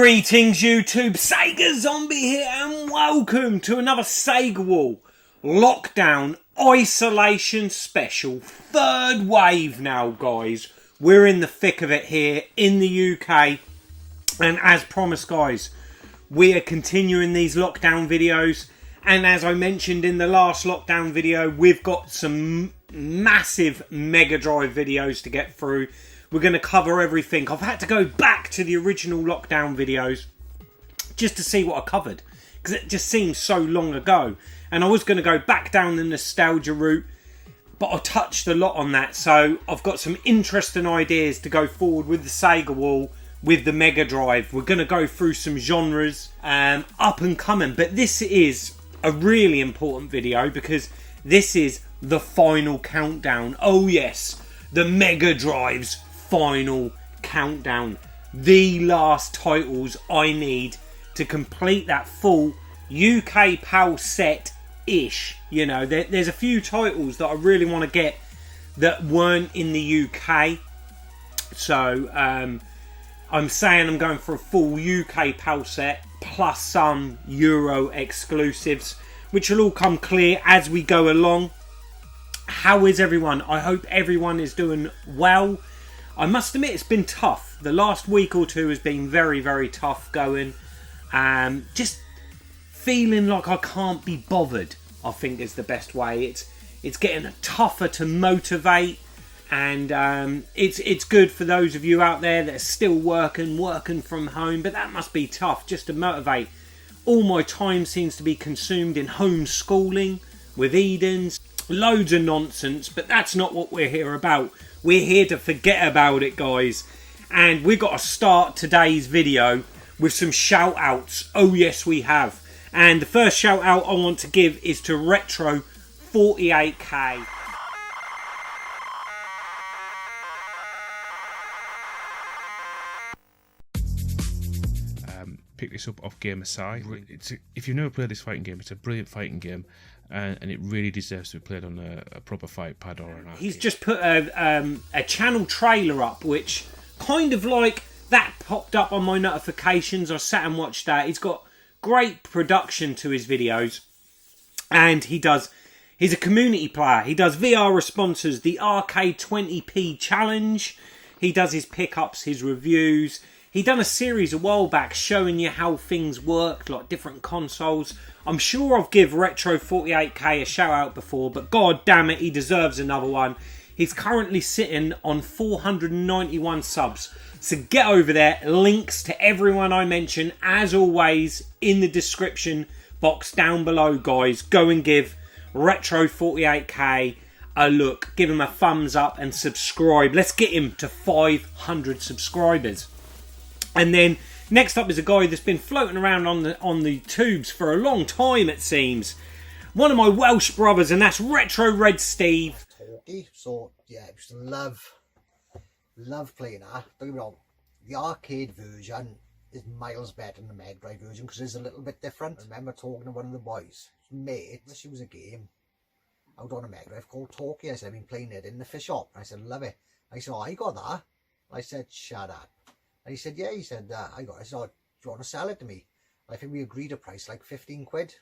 Greetings YouTube, Sega Zombie here and welcome to another Sega Wall Lockdown Isolation Special. Third wave now guys, we're in the thick of it here in the UK, and as promised guys, we are continuing these lockdown videos, and as I mentioned in the last lockdown video, we've got some massive Megadrive videos to get through. We're going to cover everything. I've had to go back to the original lockdown videos just to see what I covered, because it just seems so long ago. And I was going to go back down the nostalgia route, but I touched a lot on that. So I've got some interesting ideas to go forward with the Sega Wall, with the Megadrive. We're going to go through some genres, up and coming. But this is a really important video because this is the final countdown. Oh yes, the Megadrive's final countdown. The last titles I need to complete that full UK PAL set-ish. You know, there's a few titles that I really want to get that weren't in the UK. So, I'm saying I'm going for a full UK PAL set plus some Euro exclusives, which will all come clear as we go along. How is everyone? I hope everyone is doing well. I must admit it's been tough. The last week or two has been very, very tough going. Just feeling like I can't be bothered, I think is the best way. It's getting tougher to motivate, and it's good for those of you out there that are still working from home, but that must be tough just to motivate. All my time seems to be consumed in homeschooling with Edens. Loads of nonsense, but that's not what we're here about. We're here to forget about it, guys. And we've got to start today's video with some shout-outs. Oh, yes, we have. And the first shout-out I want to give is to Retro48K. Pick this up off Gamerside. If you've never played this fighting game, it's a brilliant fighting game. And it really deserves to be played on a proper fight pad or an arcade. He's just put a channel trailer up, which kind of like that popped up on my notifications. I sat and watched that. He's got great production to his videos, and he's a community player. He does VR responses, the Arcade 20p challenge. He does his pickups, his reviews. He done a series a while back showing you how things worked, like different consoles. I'm sure I've give Retro48K a shout out before, but god damn it, he deserves another one. He's currently sitting on 491 subs. So get over there. Links to everyone I mentioned, as always, in the description box down below, guys. Go and give Retro48K a look. Give him a thumbs up and subscribe. Let's get him to 500 subscribers. And then next up is a guy that's been floating around on the tubes for a long time, it seems. One of my Welsh brothers, and that's Retroredsteve. So yeah, I used to love playing that. Don't get me wrong, the arcade version is miles better than the Megadrive version because it's a little bit different. I remember talking to one of the boys, mate, she was a game out on a Megadrive called Talkie. I said, I've been playing it in the fish shop. I said, love it. I said, oh, I got that. I said, shut up. And he said, yeah, he said, I got it. I said, oh, do you want to sell it to me? I think we agreed a price like 15 quid.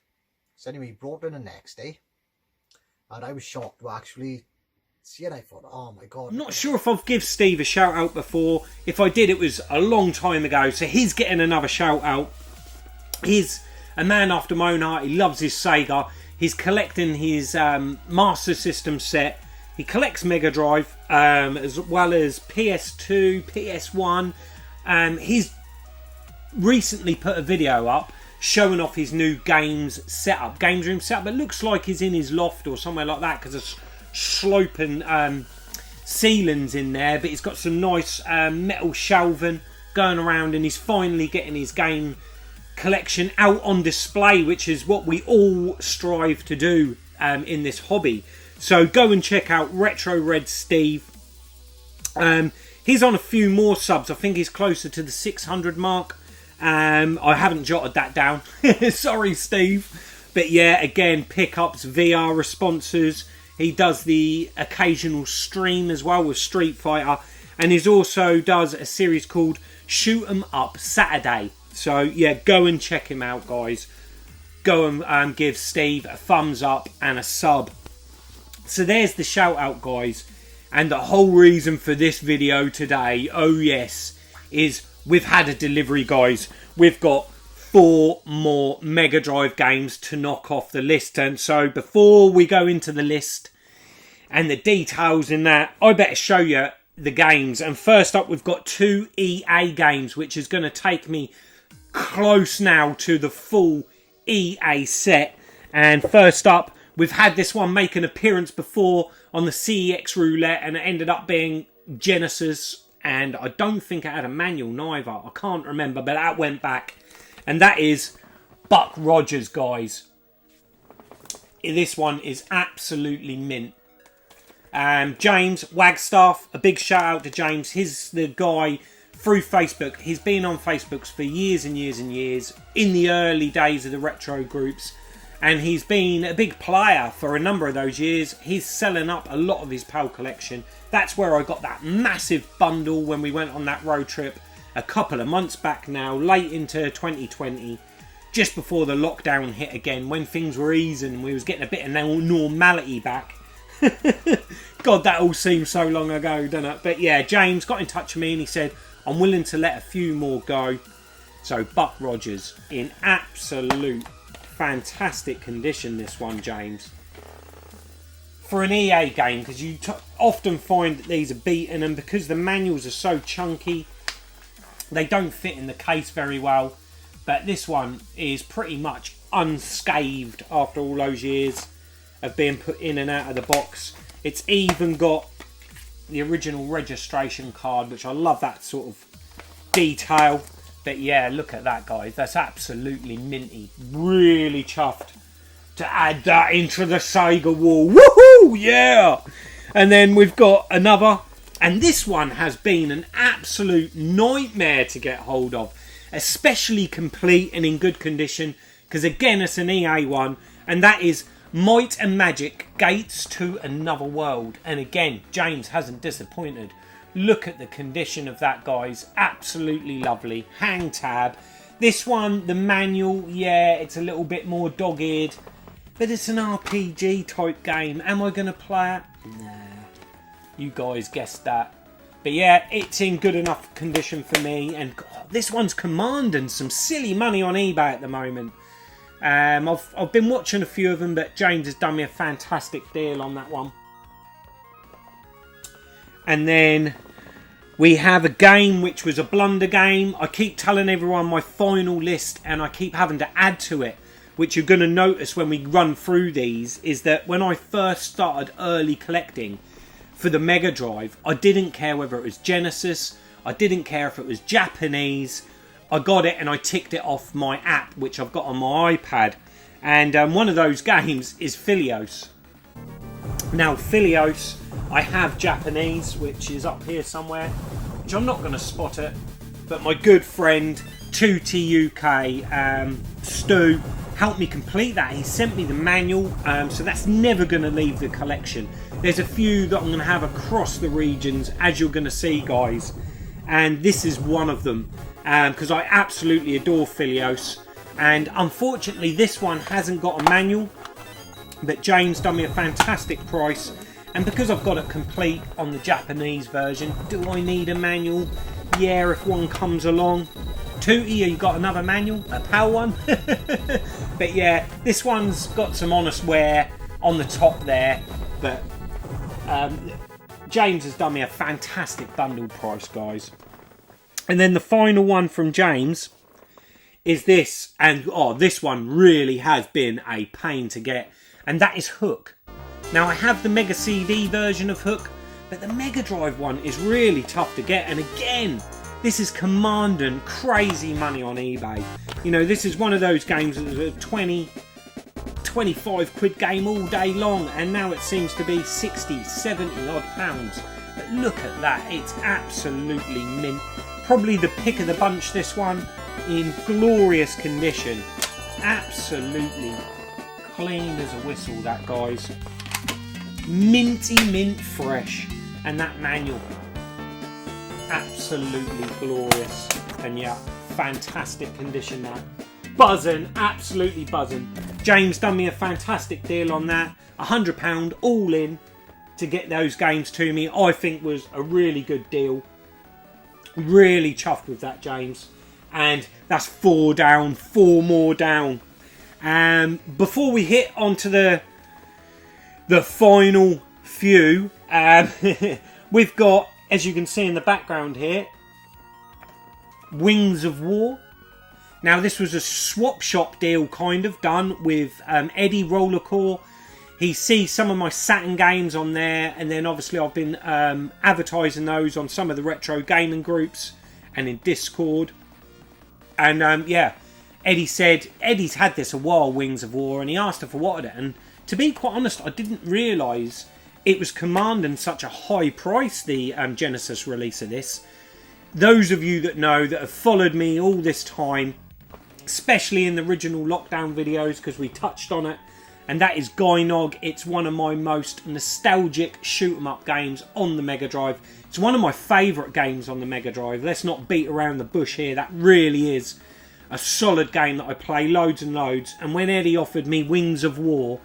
So anyway, he brought it in the next day. And I was shocked to actually see it. I thought, oh my God. I'm not sure if I've give Steve a shout out before. If I did, it was a long time ago. So he's getting another shout out. He's a man after my own heart. He loves his Sega. He's collecting his Master System set. He collects Megadrive, as well as PS2, PS1. He's recently put a video up showing off his new games room setup. It looks like he's in his loft or somewhere like that because there's sloping ceilings in there, but he's got some nice metal shelving going around, and he's finally getting his game collection out on display, which is what we all strive to do in this hobby. So go and check out Retroredsteve. He's on a few more subs. I think he's closer to the 600 mark. I haven't jotted that down. Sorry, Steve. But yeah, again, pickups, VR responses. He does the occasional stream as well with Street Fighter. And he also does a series called Shoot 'em Up Saturday. So yeah, go and check him out, guys. Go and give Steve a thumbs up and a sub. So there's the shout out, guys. And the whole reason for this video today, oh yes, is we've had a delivery, guys. We've got 4 more Megadrive games to knock off the list. And so before we go into the list and the details in that, I better show you the games. And first up, we've got 2 EA games, which is going to take me close now to the full EA set. And first up, we've had this one make an appearance before on the CEX roulette, and it ended up being Genesis, and I don't think it had a manual neither. I can't remember, but that went back. And that is Buck Rogers, guys. This one is absolutely mint. James Wagstaff, a big shout out to James. He's the guy through Facebook. He's been on Facebook for years and years and years, in the early days of the retro groups, and he's been a big player for a number of those years. He's selling up a lot of his PAL collection. That's where I got that massive bundle when we went on that road trip a couple of months back now, late into 2020, just before the lockdown hit again, when things were easing, we was getting a bit of normality back. God, that all seems so long ago, doesn't it? But yeah, James got in touch with me and he said, I'm willing to let a few more go. So Buck Rogers in absolute fantastic condition, this one, James. For an EA game, because you often find that these are beaten, and because the manuals are so chunky, they don't fit in the case very well. But this one is pretty much unscathed after all those years of being put in and out of the box. It's even got the original registration card, which I love that sort of detail. But yeah, look at that, guys. That's absolutely minty. Really chuffed to add that into the Sega wall. Woohoo! Yeah! And then we've got another, and this one has been an absolute nightmare to get hold of, especially complete and in good condition, because again, it's an EA one, and that is Might and Magic Gates to Another World. And again, James hasn't disappointed. Look at the condition of that, guys. Absolutely lovely. Hang tab. This one, the manual, yeah, it's a little bit more dog-eared, but it's an RPG type game. Am I going to play it? Nah. You guys guessed that. But yeah, it's in good enough condition for me. And God, this one's commanding some silly money on eBay at the moment. I've been watching a few of them, but James has done me a fantastic deal on that one. And then we have a game which was a blunder game. I keep telling everyone my final list, and I keep having to add to it, which you're going to notice when we run through these, is that when I first started early collecting for the Megadrive, I didn't care whether it was Genesis, I didn't care if it was Japanese. I got it and I ticked it off my app, which I've got on my iPad. And one of those games is Phillios. Now, Phillios, I have Japanese, which is up here somewhere, which I'm not going to spot it. But my good friend, 2TUK, Stu, helped me complete that. He sent me the manual, so that's never going to leave the collection. There's a few that I'm going to have across the regions, as you're going to see, guys. And this is one of them. Because I absolutely adore Phillios, and unfortunately this one hasn't got a manual, but James done me a fantastic price, and because I've got it complete on the Japanese version, do I need a manual? Yeah, if one comes along. Tootie, you got another manual? A PAL one? But yeah, this one's got some honest wear on the top there, but James has done me a fantastic bundle price, guys. And then the final one from James is this, and this one really has been a pain to get, and that is Hook. Now, I have the Mega CD version of Hook, but the Mega Drive one is really tough to get, and again, this is commanding crazy money on eBay. You know, this is one of those games that was a 20, 25 quid game all day long, and now it seems to be 60, 70 odd pounds. But look at that, it's absolutely mint. Probably the pick of the bunch, this one, in glorious condition. Absolutely clean as a whistle, that, guys. Minty mint fresh. And that manual, absolutely glorious. And yeah, fantastic condition now. Buzzing, absolutely buzzing. James done me a fantastic deal on that. £100 all in to get those games to me. I think was a really good deal. Really chuffed with that, James. And that's 4 down, 4 more down. Before we hit onto the final few, we've got, as you can see in the background here, Wings of War. Now this was a swap shop deal kind of done with Eddie Rollercore. He sees some of my Saturn games on there, and then obviously I've been advertising those on some of the retro gaming groups and in Discord. And yeah, Eddie said Eddie's had this a while, Wings of War, and he asked her for what it. And to be quite honest, I didn't realise it was commanding such a high price, the Genesis release of this. Those of you that know, that have followed me all this time, especially in the original lockdown videos, because we touched on it, and that is Gynog. It's one of my most nostalgic shoot 'em up games on the Megadrive. It's one of my favourite games on the Megadrive. Let's not beat around the bush here. That really is a solid game that I play loads and loads. And when Eddie offered me Wings of War,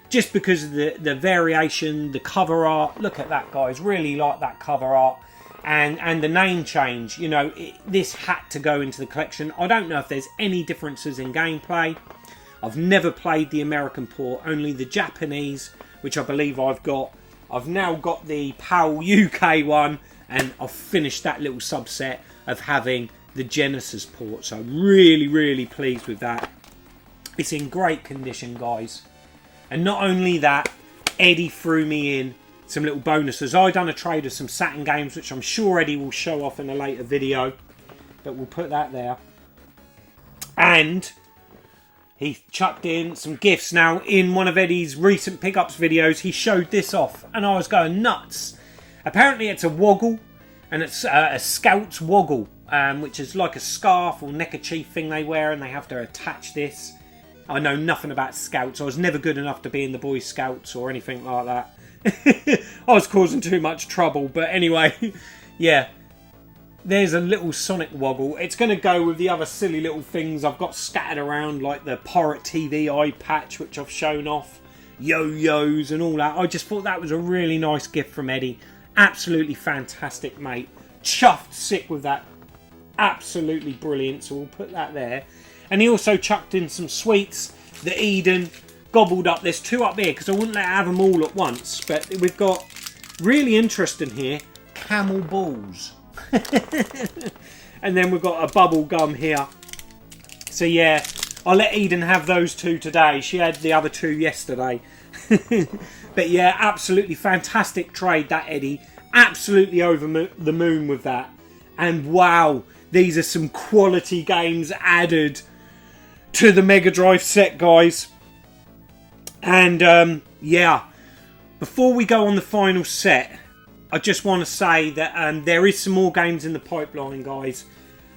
just because of the variation, the cover art, look at that, guys, really like that cover art. And the name change, you know, this had to go into the collection. I don't know if there's any differences in gameplay. I've never played the American port, only the Japanese, which I believe I've got. I've now got the PAL UK one, and I've finished that little subset of having the Genesis port. So really, really pleased with that. It's in great condition, guys. And not only that, Eddie threw me in some little bonuses. I done a trade of some Saturn games, which I'm sure Eddie will show off in a later video, but we'll put that there. And he chucked in some gifts. Now, in one of Eddie's recent pickups videos, he showed this off, and I was going nuts. Apparently it's a woggle, and it's a Scouts woggle, which is like a scarf or neckerchief thing they wear, and they have to attach this. I know nothing about Scouts. I was never good enough to be in the Boy Scouts or anything like that. I was causing too much trouble, but anyway, yeah, there's a little Sonic woggle. It's going to go with the other silly little things I've got scattered around, like the Pirate TV eye patch, which I've shown off, yo-yos and all that. I just thought that was a really nice gift from Eddie. Absolutely fantastic, mate. Chuffed sick with that. Absolutely brilliant, so we'll put that there. And he also chucked in some sweets that Eden gobbled up. There's 2 up here because I wouldn't let her have them all at once. But we've got, really interesting here, camel balls. And then we've got a bubble gum here. So yeah, I'll let Eden have those 2 today. She had the other 2 yesterday. But yeah, absolutely fantastic trade, that Eddie. Absolutely over the moon with that. And wow, these are some quality games added to the Mega Drive set, guys. And yeah, before we go on the final set, I just want to say that there is some more games in the pipeline, guys.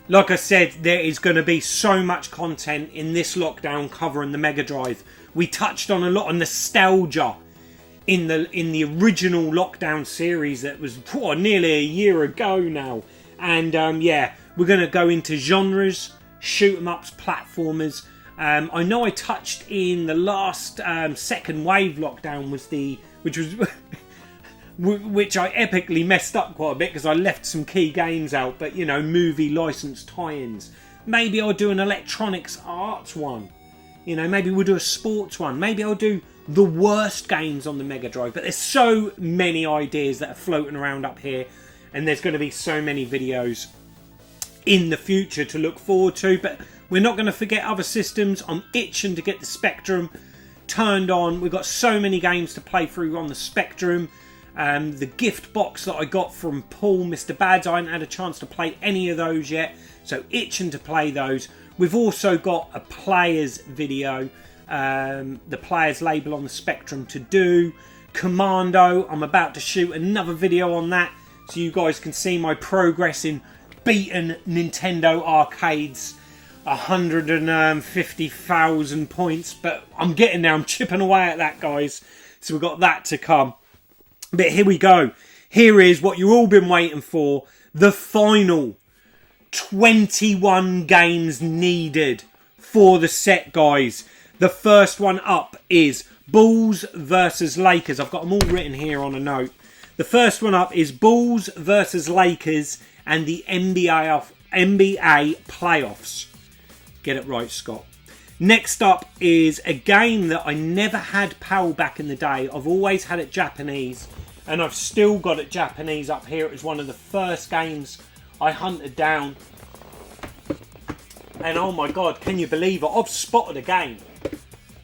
Like I said, there is going to be so much content in this lockdown covering the Mega Drive. We touched on a lot of nostalgia in the original lockdown series that was nearly a year ago now. And yeah, we're going to go into genres, shoot 'em ups, platformers. I know I touched in the last second wave lockdown which I epically messed up quite a bit because I left some key games out, but you know, movie license tie-ins. Maybe I'll do an electronics arts one. You know, maybe we'll do a sports one. Maybe I'll do the worst games on the Mega Drive. But there's so many ideas that are floating around up here, and there's going to be so many videos in the future to look forward to. But we're not going to forget other systems. I'm itching to get the Spectrum turned on. We've got so many games to play through on the Spectrum. The gift box that I got from Paul, Mr. Bads, I haven't had a chance to play any of those yet, so itching to play those. We've also got a players video, the players label on the Spectrum to do. Commando, I'm about to shoot another video on that, so you guys can see my progress in beating Nintendo arcades. 150,000 points, but I'm getting there. I'm chipping away at that, guys. So we've got that to come. But here we go. Here is what you've all been waiting for. The final 21 games needed for the set, guys. The first one up is Bulls versus Lakers. I've got them all written here on a note. The first one up is Bulls versus Lakers and the NBA playoffs. Get it right, Scott. Next up is a game that I never had PAL back in the day. I've always had it Japanese, and I've still got it Japanese up here. It was one of the first games I hunted down. And oh my god, can you believe it? I've spotted a game.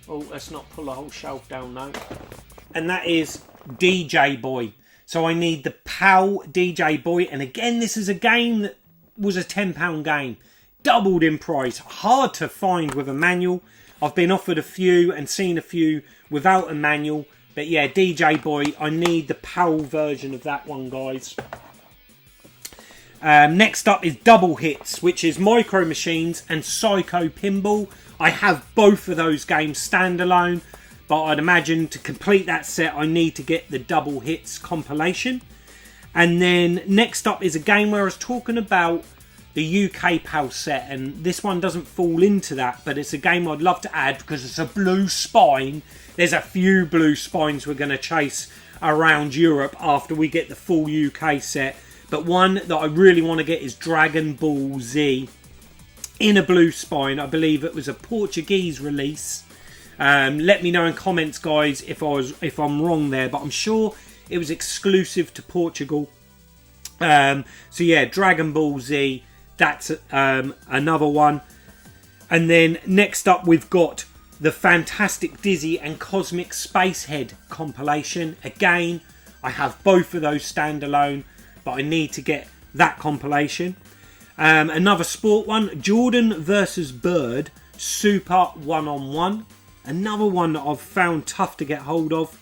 Oh, let's not pull the whole shelf down now. And that is DJ Boy. So I need the PAL DJ Boy. And again, this is a game that was a £10 game. Doubled in price. Hard to find with a manual. I've been offered a few and seen a few without a manual. But yeah, DJ Boy, I need the PAL version of that one, guys. Next up is Double Hits, which is Micro Machines and Psycho Pinball. I have both of those games standalone, but I'd imagine to complete that set I need to get the Double Hits compilation. And then next up is a game where I was talking about the UK PAL set, and this one doesn't fall into that, but it's a game I'd love to add because it's a blue spine. There's a few blue spines we're going to chase around Europe after we get the full UK set. But one that I really want to get is Dragon Ball Z in a blue spine. I believe it was a Portuguese release. Let me know in comments, guys, if I'm wrong there. But I'm sure it was exclusive to Portugal. So yeah, Dragon Ball Z. That's another one. And then next up we've got the Fantastic Dizzy and Cosmic Spacehead compilation. Again, I have both of those standalone, but I need to get that compilation. Another sport one, Jordan versus Bird Super 1-on-1. Another one that I've found tough to get hold of.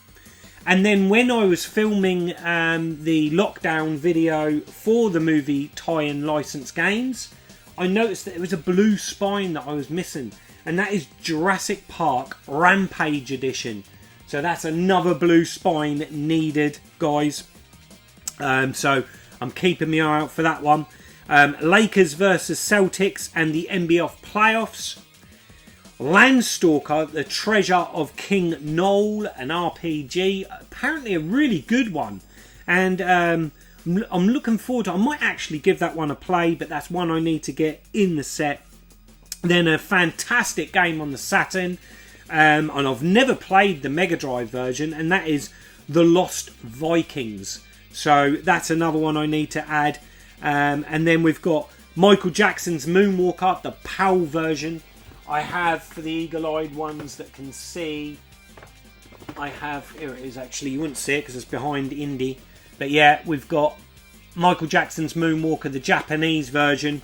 And then when I was filming the lockdown video for the movie tie-in licensed games, I noticed that it was a blue spine that I was missing. And that is Jurassic Park Rampage Edition. So that's another blue spine needed, guys. So I'm keeping my eye out for that one. Lakers versus Celtics and the NBA playoffs. Landstalker, the Treasure of King Noel, an RPG. Apparently a really good one. And I'm looking forward to it. I might actually give that one a play, but that's one I need to get in the set. Then a fantastic game on the Saturn. And I've never played the Megadrive version, and that is The Lost Vikings. So that's another one I need to add. And then we've got Michael Jackson's Moonwalker, the PAL version. I have, for the eagle-eyed ones that can see, I have, here it is actually, you wouldn't see it because it's behind Indie. But yeah, we've got Michael Jackson's Moonwalker, the Japanese version.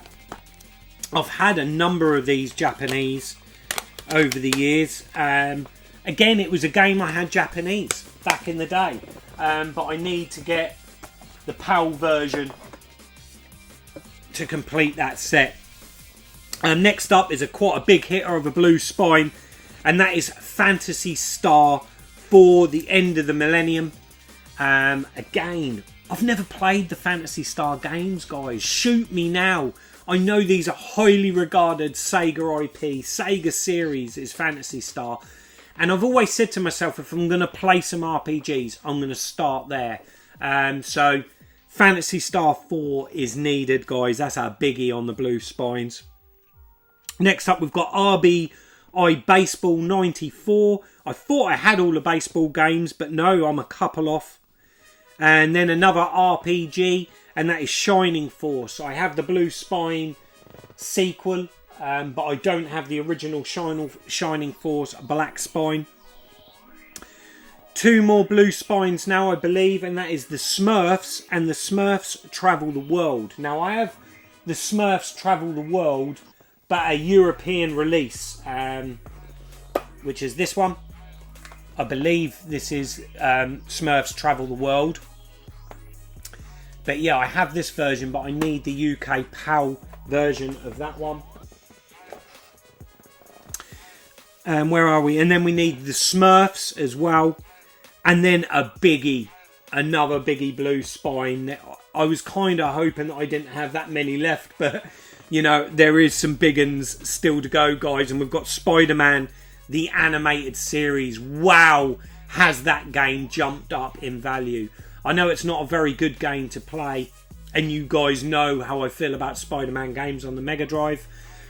I've had a number of these Japanese over the years. Again, it was a game I had Japanese back in the day. But I need to get the PAL version to complete that set. Next up is quite a big hitter of a blue spine, and that is Phantasy Star for the end of the millennium. Again, I've never played the Phantasy Star games, guys. Shoot me now. I know these are highly regarded Sega IP. Sega series is Phantasy Star. And I've always said to myself, if I'm going to play some RPGs, I'm going to start there. So Phantasy Star 4 is needed, guys. That's our biggie on the blue spines. Next up, we've got RBI Baseball 94. I thought I had all the baseball games, but no, I'm a couple off. And then another RPG, and that is Shining Force. I have the Blue Spine sequel, but I don't have the original Shining Force Black Spine. Two more blue spines now, I believe, and that is the Smurfs and the Smurfs Travel the World. Now, I have the Smurfs Travel the World, but a European release, which is this one. I believe this is Smurfs Travel the World. But yeah, I have this version, but I need the UK PAL version of that one. Where are we? And then we need the Smurfs as well. And then a biggie. Another biggie blue spine. I was kind of hoping that I didn't have that many left, but you know, there is some big uns still to go, guys. And we've got Spider-Man, the animated series. Wow, has that game jumped up in value. I know it's not a very good game to play, and you guys know how I feel about Spider-Man games on the Megadrive.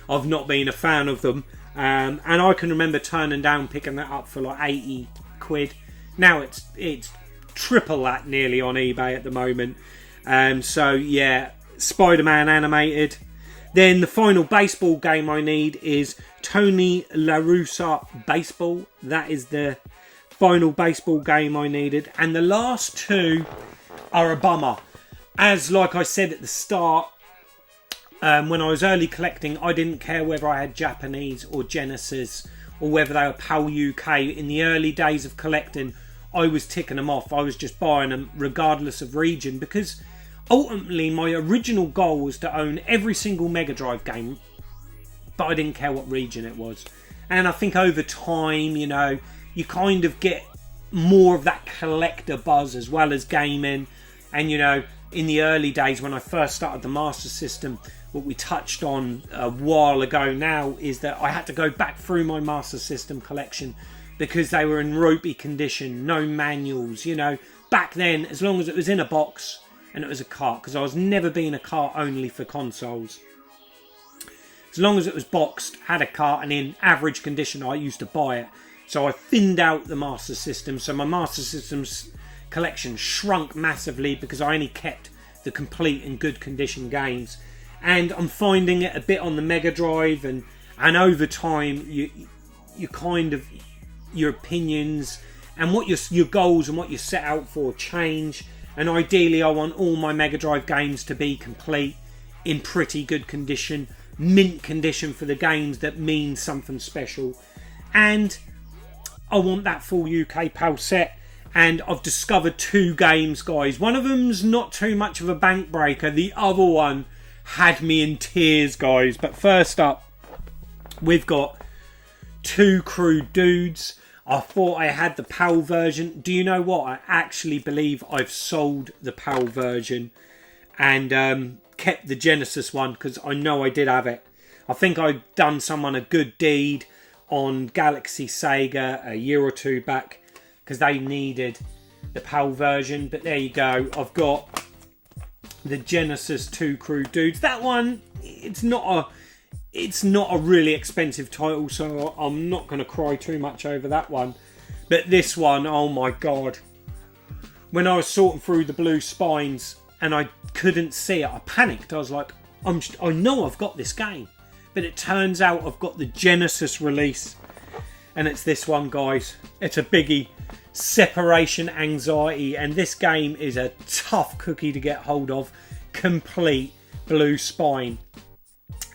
I've not been a fan of them. And I can remember turning down picking that up for like 80 quid. Now it's triple that nearly on eBay at the moment. So yeah, Spider-Man animated. Then the final baseball game I need is Tony La Russa Baseball. That is the final baseball game I needed. And the last two are a bummer. As like I said at the start, when I was early collecting, I didn't care whether I had Japanese or Genesis or whether they were PAL UK. In the early days of collecting, I was ticking them off. I was just buying them regardless of region, because ultimately my original goal was to own every single Mega Drive game, but I didn't care what region it was. And I think over time, you know, you kind of get more of that collector buzz as well as gaming. And you know, in the early days when I first started the Master System, what we touched on a while ago now is that I had to go back through my Master System collection because they were in ropey condition, no manuals. You know, back then, as long as it was in a box and it was a cart, because I was never being a cart only for consoles. As long as it was boxed, had a cart and in average condition, I used to buy it. So I thinned out the Master System. So my Master System's collection shrunk massively because I only kept the complete and good condition games. And I'm finding it a bit on the Mega Drive, and over time you kind of, your opinions and what your goals and what you set out for change. And ideally I want all my Mega Drive games to be complete, in pretty good condition, mint condition for the games that mean something special. And I want that full UK PAL set. And I've discovered two games, guys. One of them's not too much of a bank breaker. The other one had me in tears, guys. But first up, we've got Two Crude Dudes. I thought I had the PAL version. Do you know what? I actually believe I've sold the PAL version and kept the Genesis one, because I know I did have it. I think I'd done someone a good deed on Galaxy Sega a year or two back, because they needed the PAL version. But there you go. I've got the Genesis Two Crude Dudes. That one, it's not a really expensive title, so I'm not going to cry too much over that one. But this one, oh my god. When I was sorting through the blue spines and I couldn't see it, I panicked. I was like, I know I've got this game. But it turns out I've got the Genesis release. And it's this one, guys. It's a biggie. Separation Anxiety. And this game is a tough cookie to get hold of. Complete blue spine.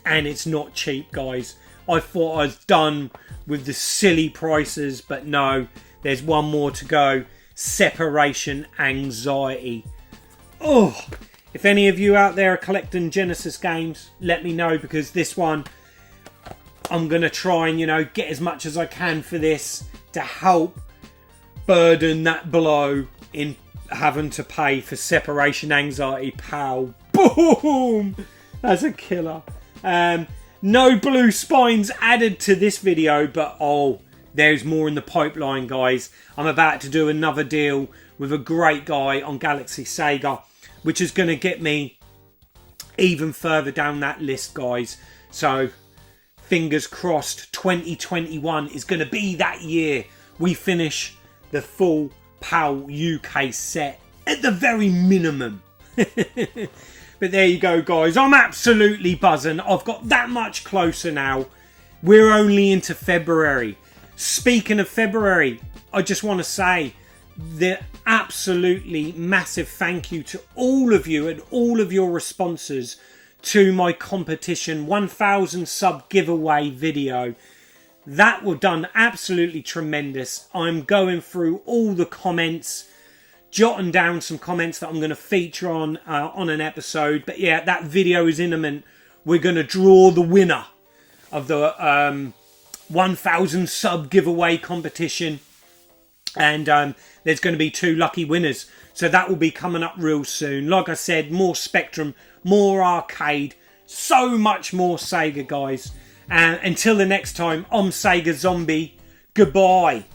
And it's not cheap, guys. I thought I was done with the silly prices, but no, there's one more to go. Separation Anxiety. Oh, if any of you out there are collecting Genesis games, let me know, because this one, I'm going to try and, you know, get as much as I can for this to help burden that blow in having to pay for Separation Anxiety PAL. Boom! That's a killer. No blue spines added to this video, but oh, there's more in the pipeline, guys. I'm about to do another deal with a great guy on Galaxy Sega, which is going to get me even further down that list, guys. So fingers crossed, 2021 is going to be that year we finish the full PAL UK set at the very minimum. But there you go, guys. I'm absolutely buzzing. I've got that much closer now. We're only into February. Speaking of February, I just want to say the absolutely massive thank you to all of you and all of your responses to my competition 1000 sub giveaway video. That was done absolutely tremendous. I'm going through all the comments, jotting down some comments that I'm going to feature on an episode. But yeah, that video is imminent. We're going to draw the winner of the 1000 sub giveaway competition. And there's going to be 2 lucky winners. So that will be coming up real soon. Like I said, more Spectrum, more arcade. so much more Sega, guys. And until the next time, I'm Sega Zombie. Goodbye.